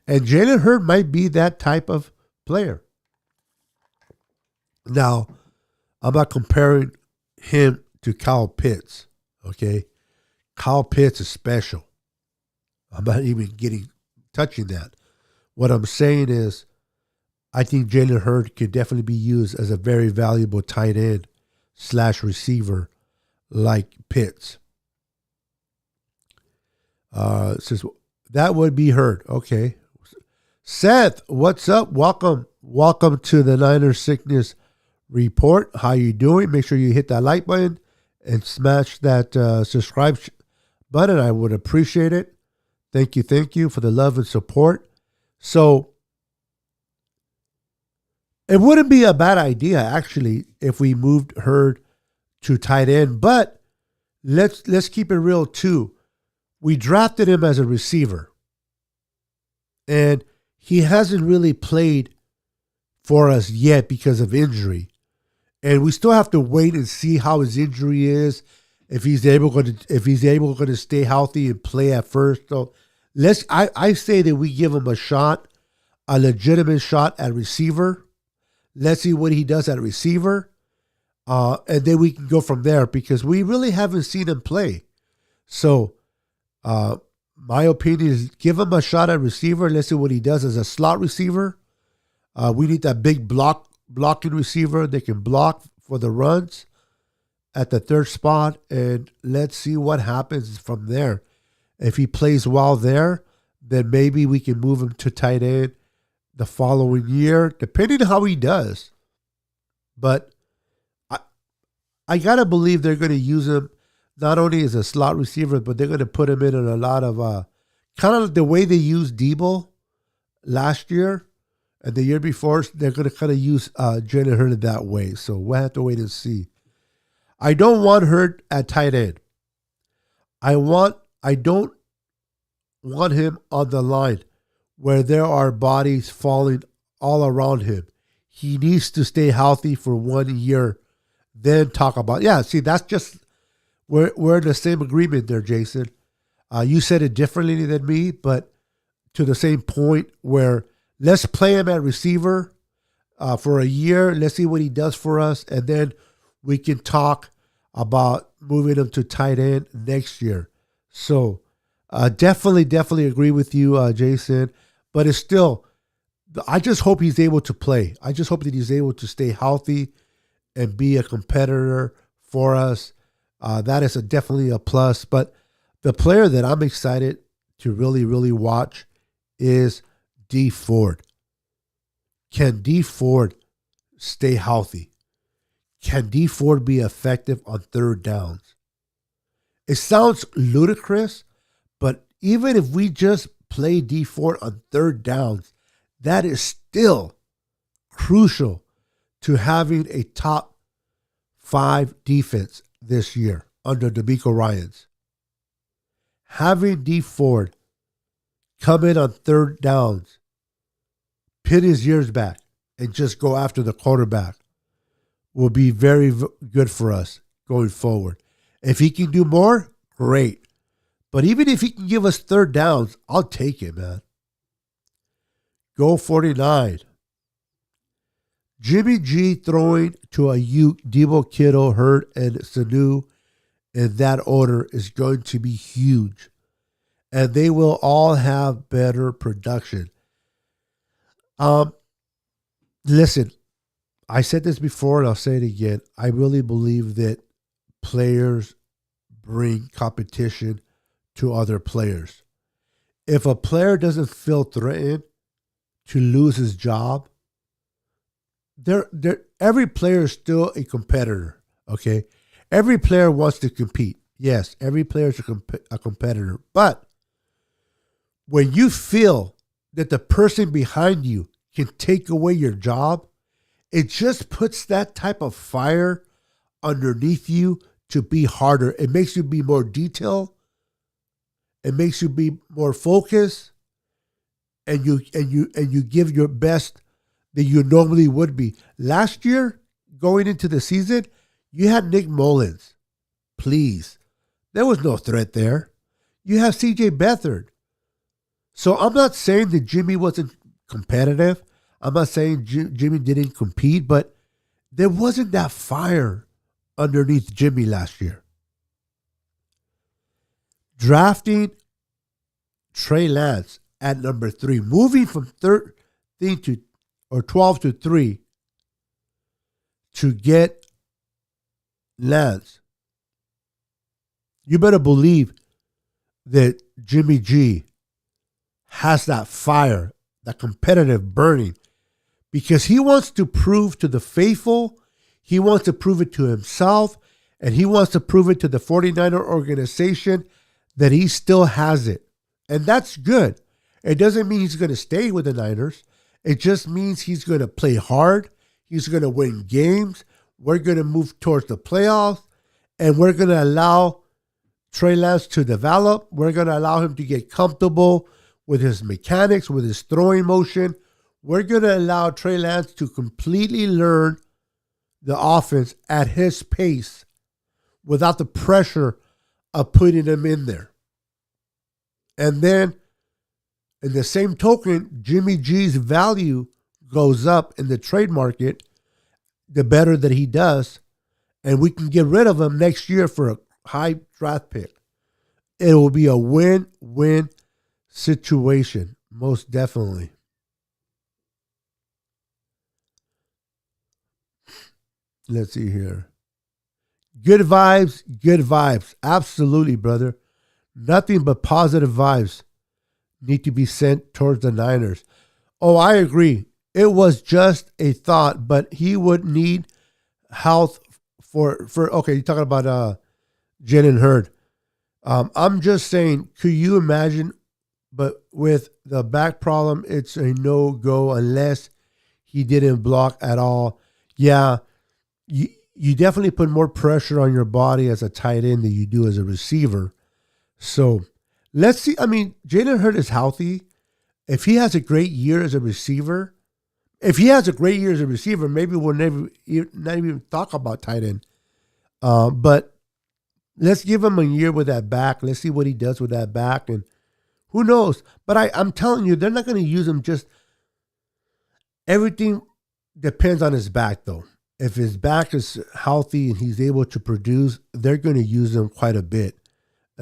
And Jalen Hurd might be that type of player. Now, I'm not comparing him to Kyle Pitts, okay? Kyle Pitts is special. I'm not even touching that. What I'm saying is, I think Jalen Hurd could definitely be used as a very valuable tight end / receiver like Pitts. Says that would be Hurd. Okay. Seth, what's up? Welcome to the Niners Sickness Report. How you doing? Make sure you hit that like button and smash that subscribe button. I would appreciate it. Thank you for the love and support. So it wouldn't be a bad idea, actually, if we moved Hurd to tight end. But let's keep it real too. We drafted him as a receiver, and he hasn't really played for us yet because of injury. And we still have to wait and see how his injury is, if he's able to stay healthy and play at first. So I say that we give him a shot, a legitimate shot at receiver. Let's see what he does at receiver. And then we can go from there because we really haven't seen him play. So my opinion is give him a shot at receiver. Let's see what he does as a slot receiver. We need that big blocking receiver that can block for the runs at the third spot, and let's see what happens from there. If he plays well there, then maybe we can move him to tight end the following year, depending on how he does. But I got to believe they're going to use him not only as a slot receiver, but they're going to put him in a lot of kind of the way they used Debo last year and the year before. They're going to kind of use Jalen Hurd that way. So we'll have to wait and see. I don't want Hurd at tight end. I don't want him on the line where there are bodies falling all around him. He needs to stay healthy for 1 year, then talk about. Yeah, see, that's just we're in the same agreement there, Jason. You said it differently than me, but to the same point where let's play him at receiver for a year. Let's see what he does for us, and then we can talk about moving him to tight end next year. So definitely agree with you, Jason. But it's still, I just hope he's able to play. I just hope that he's able to stay healthy and be a competitor for us. That is definitely a plus. But the player that I'm excited to really watch is D Ford. Can D Ford stay healthy? Can D Ford be effective on third downs? It sounds ludicrous, but even if we just play D Ford on third downs, that is still crucial to having a top 5 defense this year under DeMeco Ryans. Having D Ford come in on third downs, pin his ears back, and just go after the quarterback will be very good for us going forward. If he can do more, great. But even if he can give us third downs, I'll take it, man. Go 49. Jimmy G throwing to Ayuk, Debo, Kittle, Hurd, and Sanu in that order is going to be huge. And they will all have better production. Listen, I said this before and I'll say it again. I really believe that players bring competition to other players. If a player doesn't feel threatened to lose his job, every player is still a competitor, okay? Every player wants to compete. Yes, every player is a competitor. But when you feel that the person behind you can take away your job, it just puts that type of fire underneath you to be harder. It makes you be more detailed. It makes you be more focused, and you give your best that you normally would be. Last year, going into the season, you had Nick Mullins. Please. There was no threat there. You have CJ Beathard. So I'm not saying that Jimmy wasn't competitive. I'm not saying Jimmy didn't compete, but there wasn't that fire underneath Jimmy last year. Drafting Trey Lance at number 3, moving from 13 to or 12 to 3 to get Lance. You better believe that Jimmy G has that fire, that competitive burning, because he wants to prove to the faithful, he wants to prove it to himself, and he wants to prove it to the 49er organization that he still has it. And that's good. It doesn't mean he's going to stay with the Niners. It just means he's going to play hard. He's going to win games. We're going to move towards the playoffs. And we're going to allow Trey Lance to develop. We're going to allow him to get comfortable with his mechanics, with his throwing motion. We're going to allow Trey Lance to completely learn the offense at his pace without the pressure of putting him in there. And then, in the same token, Jimmy G's value goes up in the trade market the better that he does. And we can get rid of him next year for a high draft pick. It will be a win-win situation, most definitely. Let's see here. Good vibes. Absolutely, brother. Nothing but positive vibes need to be sent towards the Niners. Oh, I agree. It was just a thought, but he would need health for okay, you're talking about Jalen Hurd. I'm just saying, could you imagine, but with the back problem, it's a no-go unless he didn't block at all. Yeah, you definitely put more pressure on your body as a tight end than you do as a receiver. So let's see. I mean, Jalen Hurd is healthy. If he has a great year as a receiver, maybe we'll not even talk about tight end. But let's give him a year with that back. Let's see what he does with that back. And who knows? But I'm telling you, they're not going to use him just... Everything depends on his back, though. If his back is healthy and he's able to produce, they're going to use him quite a bit.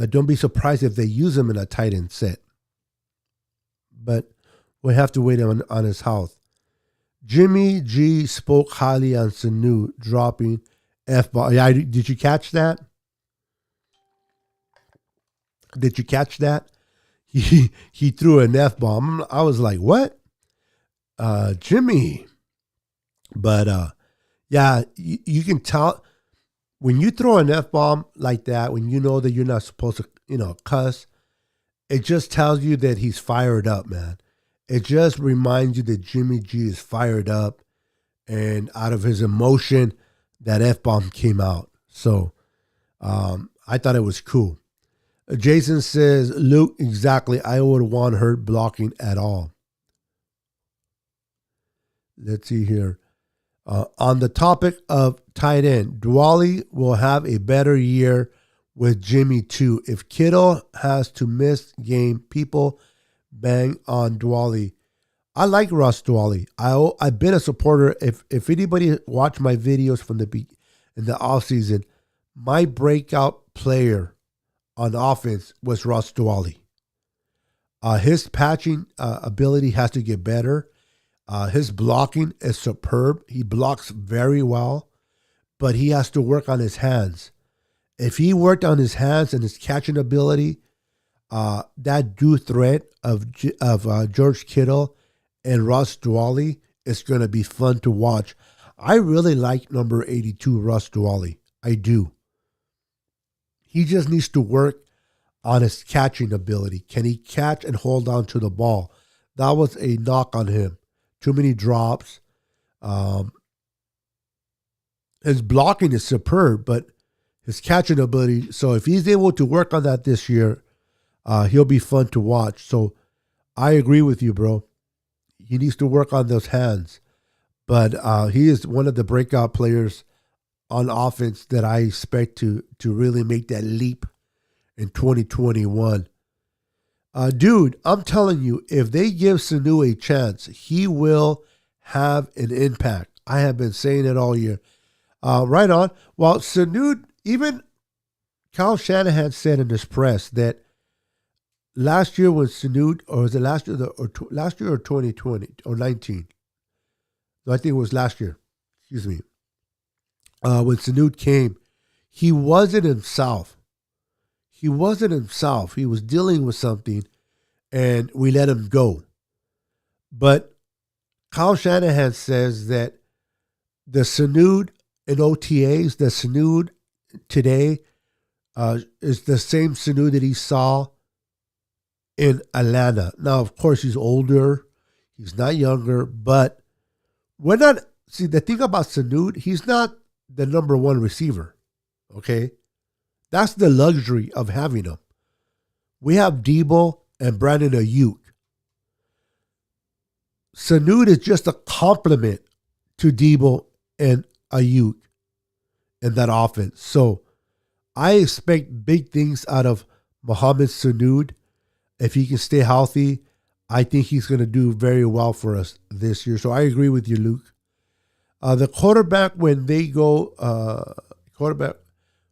Don't be surprised if they use him in a tight end set. But we'll have to wait on his health. Jimmy G spoke highly on Sanu dropping F-ball. Yeah, did you catch that? Did you catch that? He threw an F-bomb. I was like, what? Jimmy. But yeah, you can tell when you throw an F-bomb like that, when you know that you're not supposed to, cuss, it just tells you that he's fired up, man. It just reminds you that Jimmy G is fired up, and out of his emotion, that F-bomb came out. So I thought it was cool. Jason says, Luke, exactly. I would want Hurd blocking at all. Let's see here. On the topic of tight end, Dwally will have a better year with Jimmy too. If Kittle has to miss game, people bang on Dwally. I like Russ Dwally. I've been a supporter. If anybody watched my videos from in the offseason, my breakout player on offense was Russ Dwally. His patching ability has to get better. His blocking is superb. He blocks very well, but he has to work on his hands. If he worked on his hands and his catching ability, that dual threat of George Kittle and Russ Dwally is going to be fun to watch. I really like number 82, Russ Dwally. I do. He just needs to work on his catching ability. Can he catch and hold on to the ball? That was a knock on him. Too many drops. His blocking is superb, but his catching ability. So if he's able to work on that this year, he'll be fun to watch. So I agree with you, bro. He needs to work on those hands. But he is one of the breakout players on offense that I expect to really make that leap in 2021. Dude, I'm telling you, if they give Sanu a chance, he will have an impact. I have been saying it all year. Right on. Well, Sanu, even Kyle Shanahan said in his press that last year when Sanu, or was it last year or 2020 or 19? No, I think it was last year. Excuse me. When Sanu came, he wasn't himself. He wasn't himself. He was dealing with something, and we let him go. But Kyle Shanahan says that the Sanu in OTAs, the Sanu today is the same Sanu that he saw in Atlanta. Now, of course, he's older. He's not younger, but the thing about Sanu, he's not the number one receiver, okay? That's the luxury of having them. We have Debo and Brandon Ayuk. Sanu is just a compliment to Debo and Ayuk in that offense. So I expect big things out of Mohamed Sanu. If he can stay healthy, I think he's going to do very well for us this year. So I agree with you, Luke. The quarterback when they go to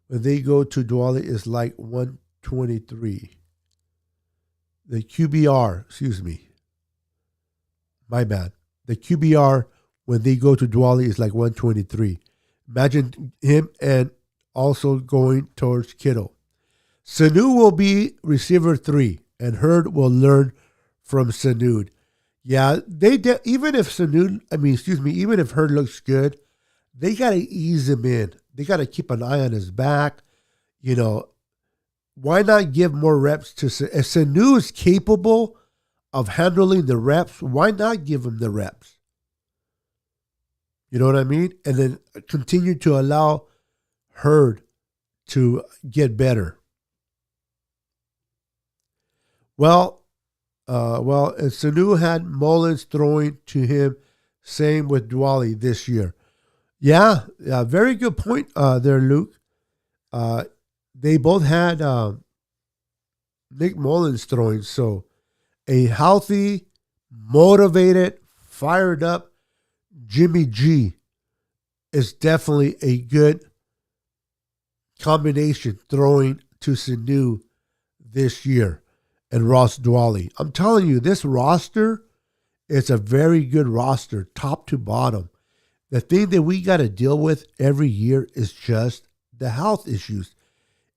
Dwally is like 123. The QBR, excuse me. My bad. The QBR when they go to Dwally is like 123. Imagine him and also going towards Kittle. Sanu will be receiver 3, and Hurd will learn from Sanu. Yeah, even if Hurd looks good, they got to ease him in. They got to keep an eye on his back. You know, why not give more reps to Sanu? If Sanu is capable of handling the reps, why not give him the reps? You know what I mean? And then continue to allow Hurd to get better. And Sanu had Mullins throwing to him, same with Dwally this year. Yeah, very good point there, Luke. They both had Nick Mullins throwing, so a healthy, motivated, fired up Jimmy G is definitely a good combination throwing to Sanu this year and Ross Dwally. I'm telling you, this roster is a very good roster, top to bottom. The thing that we got to deal with every year is just the health issues.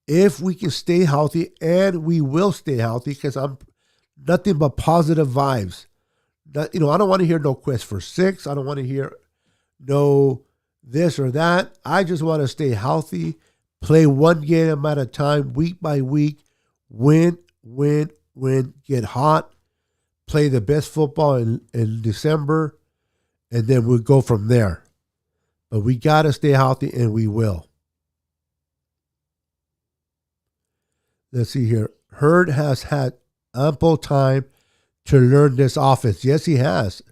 If we can stay healthy, and we will stay healthy, because I'm nothing but positive vibes. I don't want to hear no quest for 6. I don't want to hear no this or that. I just want to stay healthy, play one game at a time, week by week, win, get hot, play the best football in December, and then we'll go from there. But we got to stay healthy, and we will. Let's see here. Hurd has had ample time to learn this offense. Yes, he has.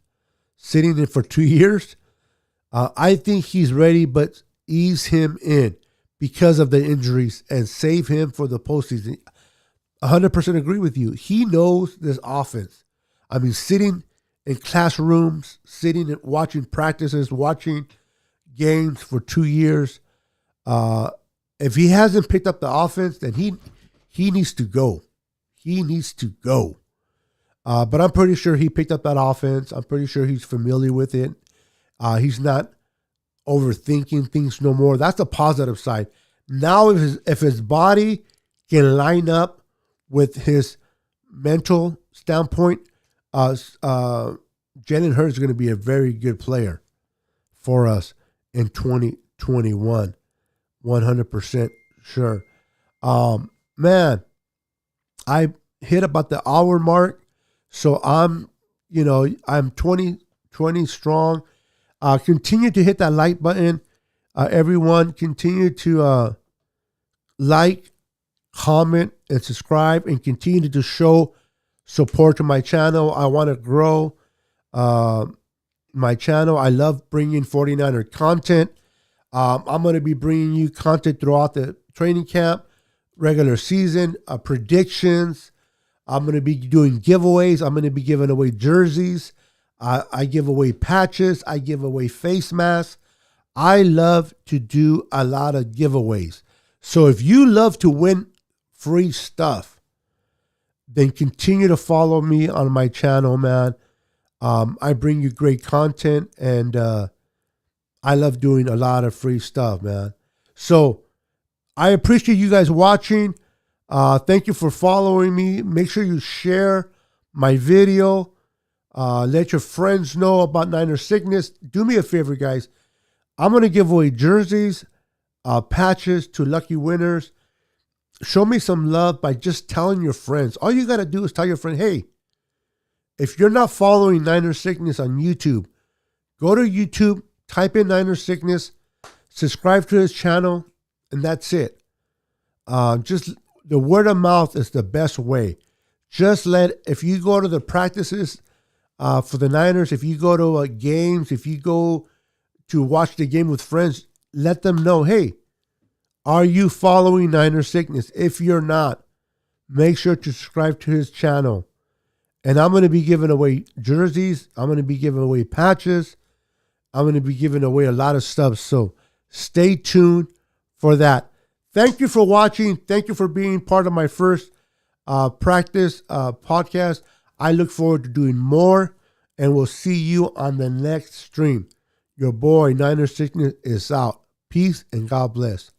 Sitting in for 2 years. I think he's ready, but ease him in because of the injuries and save him for the postseason. 100% agree with you. He knows this offense. I mean, sitting in classrooms, sitting and watching practices, watching games for 2 years. If he hasn't picked up the offense, then he needs to go. He needs to go. But I'm pretty sure he picked up that offense. I'm pretty sure he's familiar with it. He's not overthinking things no more. That's the positive side. Now, if his body can line up with his mental standpoint, Jalen Hurd is going to be a very good player for us in 2021. 100% sure. Man, I hit about the hour mark, so I'm 20 strong. Continue to hit that like button. Everyone, continue to like, comment, and subscribe, and continue to show support to my channel. I want to grow my channel. I love bringing 49er content. I'm going to be bringing you content throughout the training camp, regular season, predictions. I'm going to be doing giveaways. I'm going to be giving away jerseys. I give away patches. I give away face masks. I love to do a lot of giveaways. So if you love to win free stuff, then continue to follow me on my channel, man. I bring you great content, and I love doing a lot of free stuff, man. So I appreciate you guys watching. Thank you for following me. Make sure you share my video. Let your friends know about Niner Sickness. Do me a favor, guys. I'm going to give away jerseys, patches to lucky winners. Show me some love by just telling your friends. All you got to do is tell your friend, hey, if you're not following Niner Sickness on YouTube, go to YouTube, type in Niner Sickness, subscribe to his channel, and that's it. Just the word of mouth is the best way. If you go to the practices for the Niners, if you go to games, if you go to watch the game with friends, let them know, hey, are you following Niner Sickness? If you're not, make sure to subscribe to his channel. And I'm going to be giving away jerseys. I'm going to be giving away patches. I'm going to be giving away a lot of stuff. So stay tuned for that. Thank you for watching. Thank you for being part of my first practice podcast. I look forward to doing more, and we'll see you on the next stream. Your boy, Niner Sickness, is out. Peace and God bless.